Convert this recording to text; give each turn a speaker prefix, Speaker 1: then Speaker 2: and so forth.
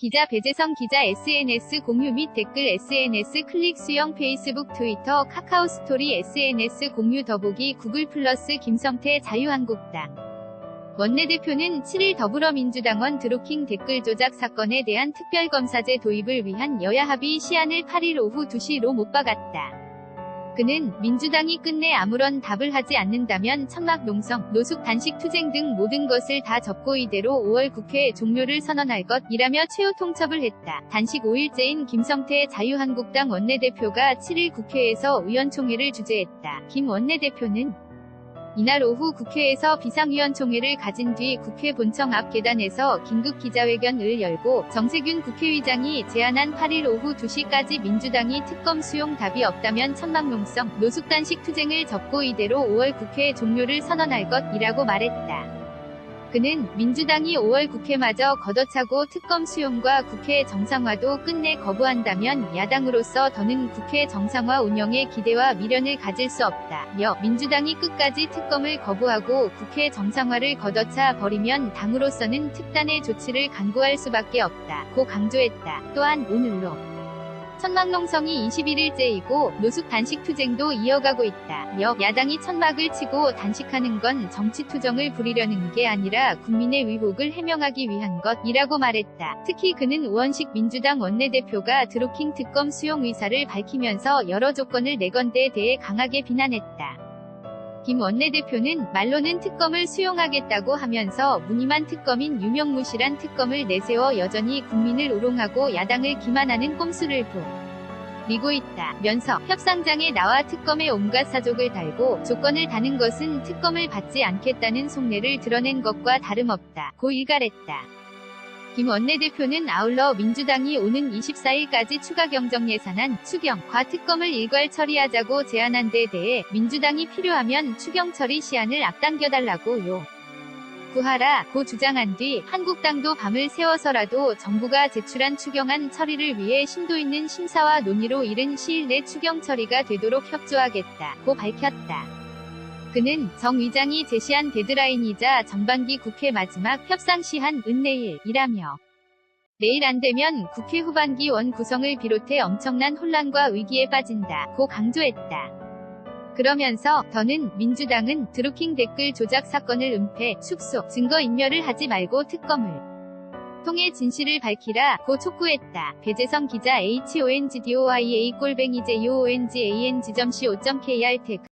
Speaker 1: 기자 배재성 기자 SNS 공유 및 댓글 SNS 클릭 수영 페이스북 트위터 카카오 스토리 SNS 공유 더보기 구글 플러스 김성태 자유한국당 원내대표는 7일 더불어민주당원 드루킹 댓글 조작 사건에 대한 특별검사제 도입을 위한 여야 합의 시한을 8일 오후 2시로 못 박았다. 그는 민주당이 끝내 아무런 답을 하지 않는다면 천막 농성, 노숙 단식 투쟁 등 모든 것을 다 접고 이대로 5월 국회 종료를 선언할 것이라며 최후 통첩을 했다. 단식 5일째인 김성태 자유한국당 원내대표가 7일 국회에서 의원총회를 주재했다. 김 원내대표는 이날 오후 국회에서 비상의원총회를 가진 뒤 국회 본청 앞 계단에서 긴급 기자회견을 열고 정세균 국회의장이 제안한 8일 오후 2시까지 민주당이 특검 수용 답이 없다면 천막농성, 노숙단식 투쟁을 접고 이대로 5월 국회 종료를 선언할 것이라고 말했다. 그는 민주당이 5월 국회마저 걷어차고 특검 수용과 국회 정상화도 끝내 거부한다면 야당으로서 더는 국회 정상화 운영에 기대와 미련을 가질 수 없다며 민주당이 끝까지 특검을 거부하고 국회 정상화를 걷어차 버리면 당으로서는 특단의 조치를 강구할 수밖에 없다고 강조했다. 또한 오늘로 천막농성이 21일째이고 노숙 단식 투쟁도 이어가고 있다며 야당이 천막을 치고 단식하는 건 정치투정을 부리려는 게 아니라 국민의 위복을 해명하기 위한 것이라고 말했다. 특히 그는 우원식 민주당 원내대표가 드루킹 특검 수용 의사를 밝히면서 여러 조건을 내건 데에 대해 강하게 비난했다. 김 원내대표는 말로는 특검을 수용하겠다고 하면서 무늬만 특검인 유명무실한 특검을 내세워 여전히 국민을 우롱하고 야당을 기만하는 꼼수를 부리고 있다면서 협상장에 나와 특검의 온갖 사족을 달고 조건을 다는 것은 특검을 받지 않겠다는 속내를 드러낸 것과 다름없다고 일갈했다. 김 원내대표는 아울러 민주당이 오는 24일까지 추가 경정예산안, 추경, 과특검을 일괄 처리하자고 제안한 데에 대해 민주당이 필요하면 추경 처리 시한을 앞당겨달라고 요구하라고 주장한 뒤 한국당도 밤을 새워서라도 정부가 제출한 추경안 처리를 위해 심도 있는 심사와 논의로 이른 시일 내 추경 처리가 되도록 협조하겠다고 밝혔다. 그는 정 의장이 제시한 데드라인이자 전반기 국회 마지막 협상 시한은 내일이라며 내일 안 되면 국회 후반기 원 구성을 비롯해 엄청난 혼란과 위기에 빠진다고 강조했다. 그러면서 더는 민주당은 드루킹 댓글 조작 사건을 은폐, 축소, 증거인멸을 하지 말고 특검을 통해 진실을 밝히라고 촉구했다. 배재성 기자 HONGDOIA:JOONGANG.co.kr 태그